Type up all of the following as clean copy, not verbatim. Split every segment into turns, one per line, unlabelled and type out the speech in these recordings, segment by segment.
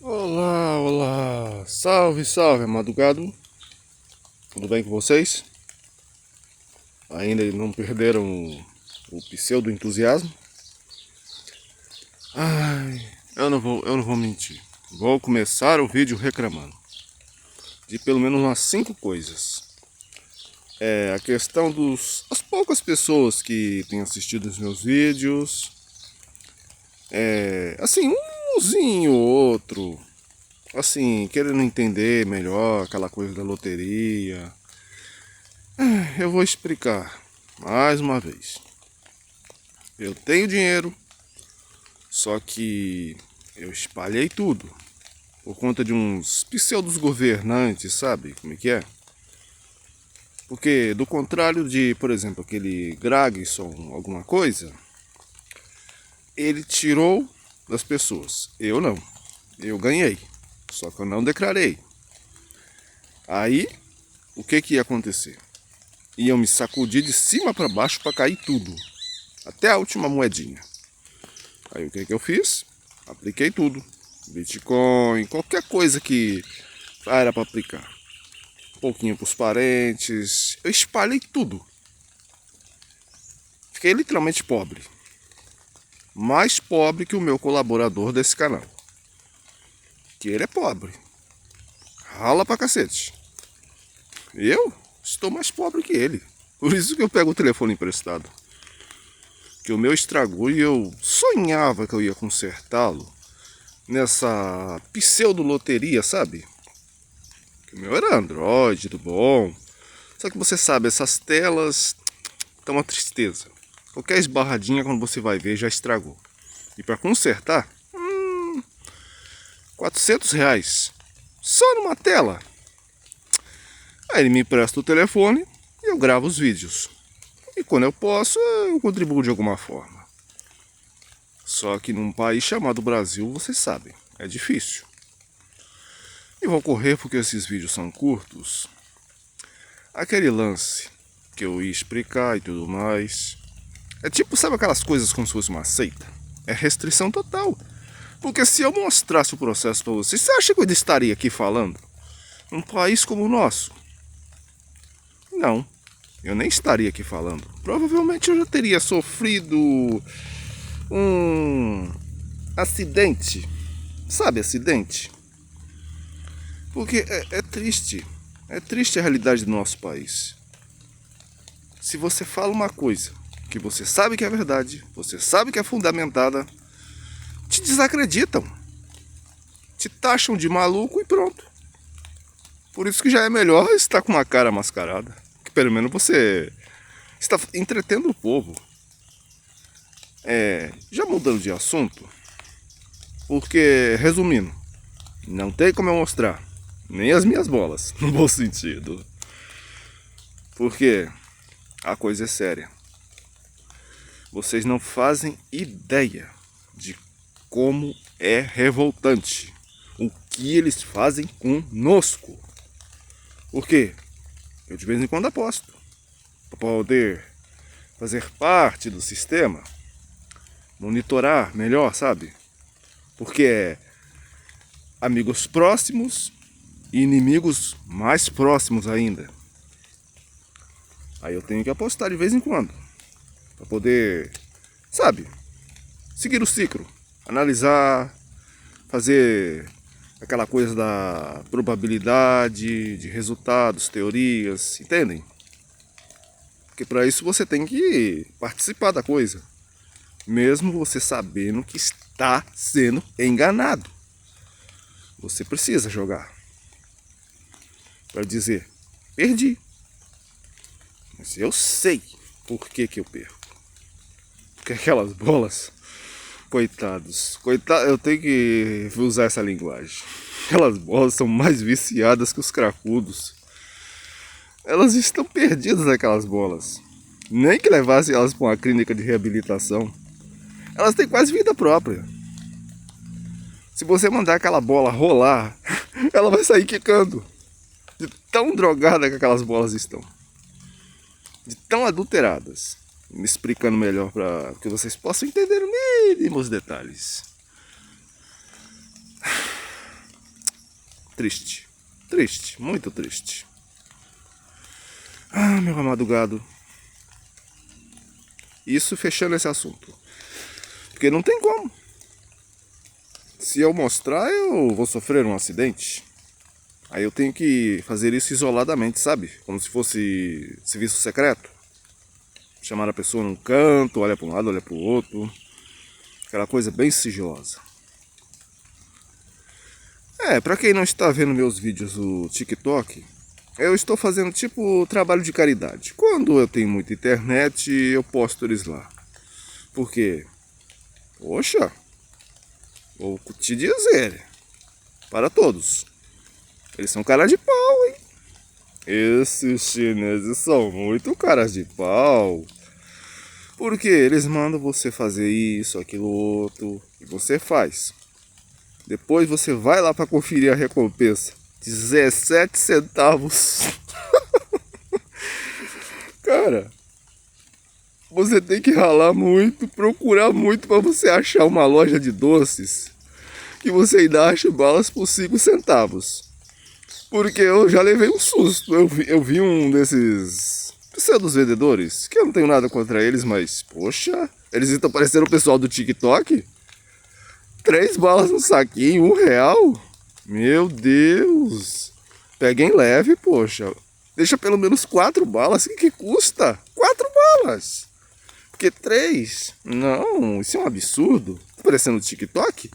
Olá, olá, salve, salve, amado gado, tudo bem com vocês? Ainda não perderam o pseudo-entusiasmo? Ai, eu não vou mentir, vou começar o vídeo reclamando de pelo menos umas 5 coisas. A questão das poucas pessoas que têm assistido os meus vídeos, assim, umzinho ou outro, assim, querendo entender melhor aquela coisa da loteria. Eu vou explicar mais uma vez. Eu tenho dinheiro, só que eu espalhei tudo por conta de uns pseudos governantes, sabe como é que é? Porque do contrário de, por exemplo, aquele Gragson, alguma coisa, ele tirou das pessoas. Eu não. Eu ganhei, só que eu não declarei. Aí, o que ia acontecer? Iam me sacudir de cima para baixo para cair tudo, até a última moedinha. Aí o que eu fiz? Apliquei tudo. Bitcoin, qualquer coisa que era para aplicar. Um pouquinho para os parentes. Eu espalhei tudo. Fiquei literalmente pobre. Mais pobre que o meu colaborador desse canal. Que ele é pobre. Rala pra cacete. Eu estou mais pobre que ele. Por isso que eu pego o telefone emprestado. Que o meu estragou e eu sonhava que eu ia consertá-lo nessa pseudo-loteria, sabe? Que o meu era Android, do bom. Só que você sabe, essas telas estão uma tristeza. Qualquer esbarradinha, quando você vai ver, já estragou. E para consertar, R$ 400. Só numa tela. Aí ele me empresta o telefone e eu gravo os vídeos. E quando eu posso, eu contribuo de alguma forma. Só que num país chamado Brasil, vocês sabem, é difícil. E vou correr porque esses vídeos são curtos. Aquele lance que eu ia explicar e tudo mais. É tipo, sabe aquelas coisas como se fosse uma seita? É restrição total. Porque se eu mostrasse o processo para vocês, você acha que eu estaria aqui falando? Num país como o nosso? Não, eu nem estaria aqui falando. Provavelmente eu já teria sofrido um acidente. Sabe, acidente? Porque é triste. É triste a realidade do nosso país. Se você fala uma coisa que você sabe que é verdade, você sabe que é fundamentada, te desacreditam. Te taxam de maluco e pronto. Por isso que já é melhor estar com uma cara mascarada. Que pelo menos você está entretendo o povo. Já mudando de assunto, porque, resumindo, não tem como eu mostrar nem as minhas bolas, no bom sentido. Porque a coisa é séria. Vocês não fazem ideia de como é revoltante o que eles fazem conosco. Por quê? Eu de vez em quando aposto para poder fazer parte do sistema, monitorar melhor, sabe? Porque é amigos próximos e inimigos mais próximos ainda. Aí eu tenho que apostar de vez em quando para poder, sabe, seguir o ciclo, analisar, fazer aquela coisa da probabilidade de resultados, teorias, entendem? Porque para isso você tem que participar da coisa, mesmo você sabendo que está sendo enganado. Você precisa jogar para dizer, perdi. Mas eu sei por que eu perco. Porque aquelas bolas, coitados, eu tenho que usar essa linguagem. Aquelas bolas são mais viciadas que os cracudos. Elas estão perdidas, aquelas bolas. Nem que levasse elas para uma clínica de reabilitação. Elas têm quase vida própria. Se você mandar aquela bola rolar, ela vai sair quicando. De tão drogada que aquelas bolas estão. De tão adulteradas. Me explicando melhor para que vocês possam entender mínimos detalhes. triste. Triste, muito triste. Ah, meu amado gado. Isso fechando esse assunto. Porque não tem como. Se eu mostrar, eu vou sofrer um acidente. Aí eu tenho que fazer isso isoladamente, sabe? Como se fosse serviço secreto. Chamar a pessoa num canto, olha para um lado, olha para o outro. Aquela coisa bem sigilosa. Pra quem não está vendo meus vídeos no TikTok, eu estou fazendo tipo trabalho de caridade. Quando eu tenho muita internet, eu posto eles lá. Por quê? Poxa, vou te dizer, para todos, eles são cara de pau, hein? Esses chineses são muito caras de pau. Porque eles mandam você fazer isso, aquilo, outro, e você faz. Depois você vai lá para conferir a recompensa. 17 centavos. Cara, você tem que ralar muito, procurar muito para você achar uma loja de doces que você ainda acha balas por 5 centavos. Porque eu já levei um susto. Eu vi um desses pseudos vendedores, que eu não tenho nada contra eles, mas, poxa, eles estão parecendo o pessoal do TikTok. 3 balas no saquinho, R$1. Meu Deus. Peguem leve, poxa. Deixa pelo menos 4 balas. O que custa? 4 balas. Porque 3? Não, isso é um absurdo. Tá parecendo o TikTok?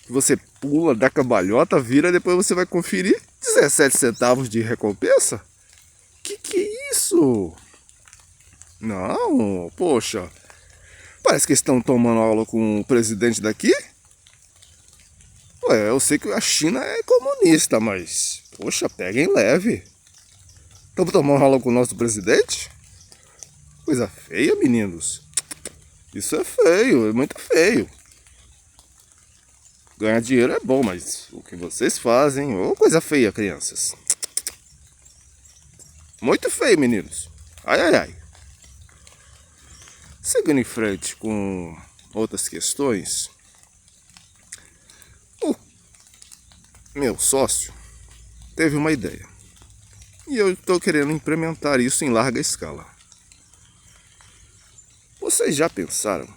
Você pula, dá cambalhota, vira, depois você vai conferir 17 centavos de recompensa? Que é isso? Não, poxa. Parece que estão tomando aula com o presidente daqui. Ué, eu sei que a China é comunista, mas, poxa, peguem leve. Estamos tomando aula com o nosso presidente? Coisa feia, meninos. Isso é feio, é muito feio. Ganhar dinheiro é bom, mas o que vocês fazem, ô coisa feia, crianças. Muito feio, meninos. Ai, ai, ai. Seguindo em frente com outras questões, o meu sócio teve uma ideia. E eu estou querendo implementar isso em larga escala. Vocês já pensaram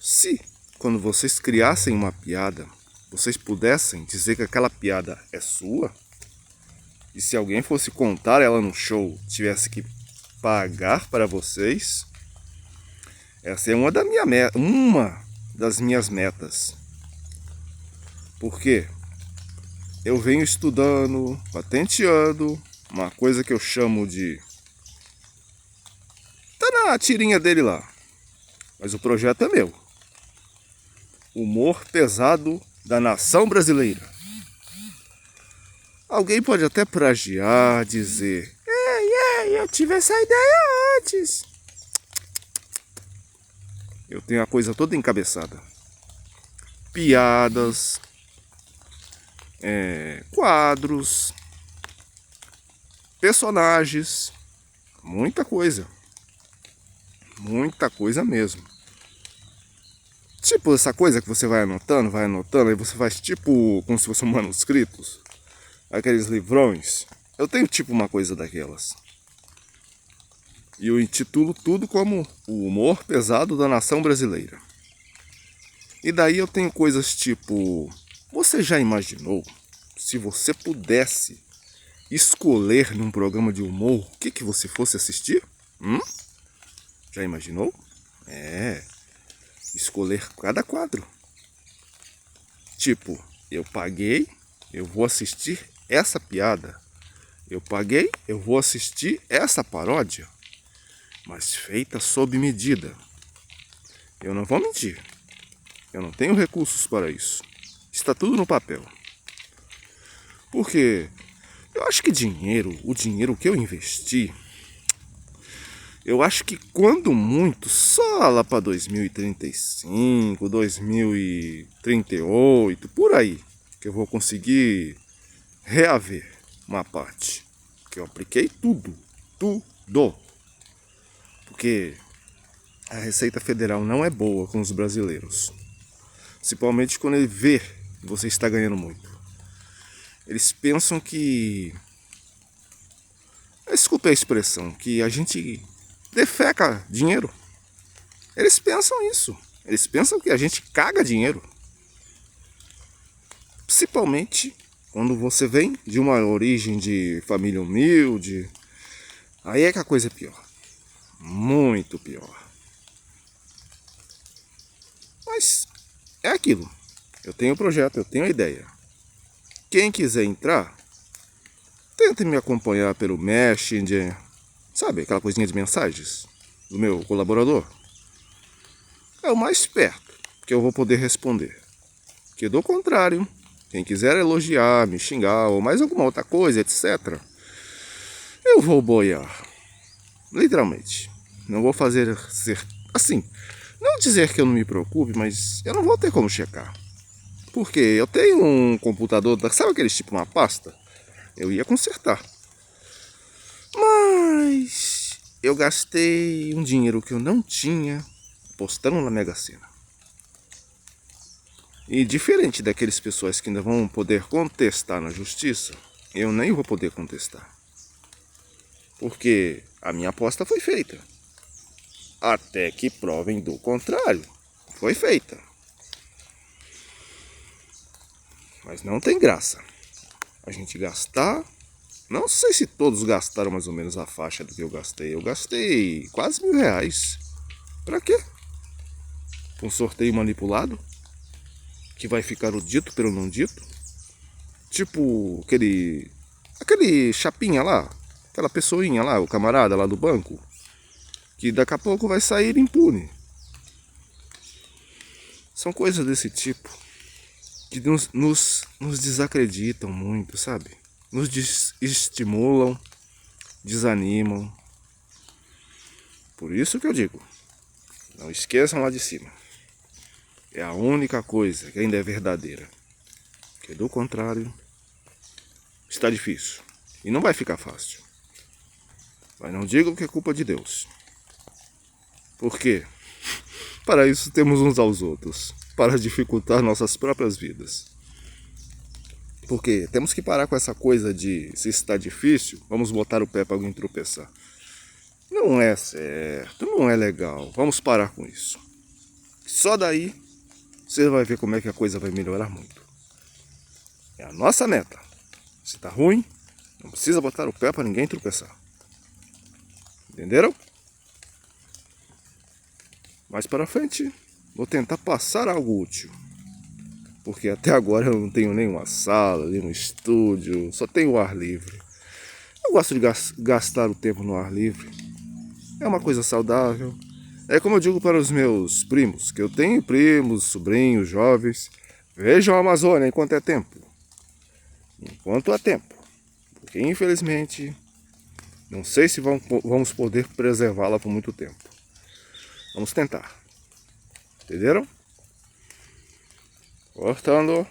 se, quando vocês criassem uma piada, vocês pudessem dizer que aquela piada é sua? E se alguém fosse contar ela no show, tivesse que pagar para vocês? Essa é uma das minhas metas. Por quê? Eu venho estudando, patenteando, uma coisa que eu chamo de... Tá na tirinha dele lá. Mas o projeto é meu. Humor pesado da nação brasileira. Alguém pode até plagiar, dizer: Ei, eu tive essa ideia antes. Eu tenho a coisa toda encabeçada. Piadas, quadros, personagens, muita coisa. Muita coisa mesmo. Tipo essa coisa que você vai anotando, aí você faz tipo como se fossem manuscritos. Aqueles livrões. Eu tenho tipo uma coisa daquelas. E eu intitulo tudo como o humor pesado da nação brasileira. E daí eu tenho coisas tipo... Você já imaginou se você pudesse escolher num programa de humor o que você fosse assistir? Já imaginou? Escolher cada quadro. Tipo, eu paguei, eu vou assistir essa piada. Eu paguei, eu vou assistir essa paródia. Mas feita sob medida. Eu não vou mentir. Eu não tenho recursos para isso. Está tudo no papel. Porque eu acho que o dinheiro que eu investi, eu acho que quando muito, só lá para 2035, 2038, por aí, que eu vou conseguir reaver uma parte. Que eu apliquei tudo. Porque a Receita Federal não é boa com os brasileiros. Principalmente quando ele vê que você está ganhando muito. Eles pensam que, desculpe a expressão, que a gente defeca dinheiro. Eles pensam isso. Eles pensam que a gente caga dinheiro. Principalmente quando você vem de uma origem de família humilde. Aí é que a coisa é pior. Muito pior. Mas é aquilo. Eu tenho o projeto, eu tenho a ideia. Quem quiser entrar, tente me acompanhar pelo Messenger. Sabe, aquela coisinha de mensagens do meu colaborador. É o mais perto que eu vou poder responder. Que do contrário, quem quiser elogiar, me xingar ou mais alguma outra coisa, etc., eu vou boiar. Literalmente. Não vou fazer ser assim. Não dizer que eu não me preocupe, mas eu não vou ter como checar. Porque eu tenho um computador, sabe aquele tipo uma pasta? Eu ia consertar. Mas eu gastei um dinheiro que eu não tinha apostando na Mega Sena. E diferente daqueles pessoas que ainda vão poder contestar na justiça, eu nem vou poder contestar. Porque a minha aposta foi feita. Até que provem do contrário. Foi feita. Mas não tem graça a gente gastar. Não sei se todos gastaram mais ou menos a faixa do que eu gastei. Eu gastei quase R$ 1.000. Pra quê? Um sorteio manipulado? Que vai ficar o dito pelo não dito? Tipo aquele chapinha lá, aquela pessoinha lá, o camarada lá do banco, que daqui a pouco vai sair impune. São coisas desse tipo que nos desacreditam muito, sabe? Nos desestimulam, desanimam. Por isso que eu digo, não esqueçam lá de cima. É a única coisa que ainda é verdadeira. Porque do contrário, está difícil. E não vai ficar fácil. Mas não digam que é culpa de Deus. Por quê? Para isso temos uns aos outros. Para dificultar nossas próprias vidas. Porque temos que parar com essa coisa de se está difícil, vamos botar o pé para alguém tropeçar. Não é certo, não é legal. Vamos parar com isso. Só daí você vai ver como é que a coisa vai melhorar muito. É a nossa meta. Se tá ruim, não precisa botar o pé para ninguém tropeçar. Entenderam? Mais para frente, vou tentar passar algo útil. Porque até agora eu não tenho nenhuma sala, nenhum estúdio, só tenho o ar livre. Eu gosto de gastar o tempo no ar livre. É uma coisa saudável. É como eu digo para os meus primos, que eu tenho primos, sobrinhos, jovens. Vejam a Amazônia enquanto é tempo. Enquanto há tempo. Porque infelizmente, não sei se vamos poder preservá-la por muito tempo. Vamos tentar. Entenderam? Cortando.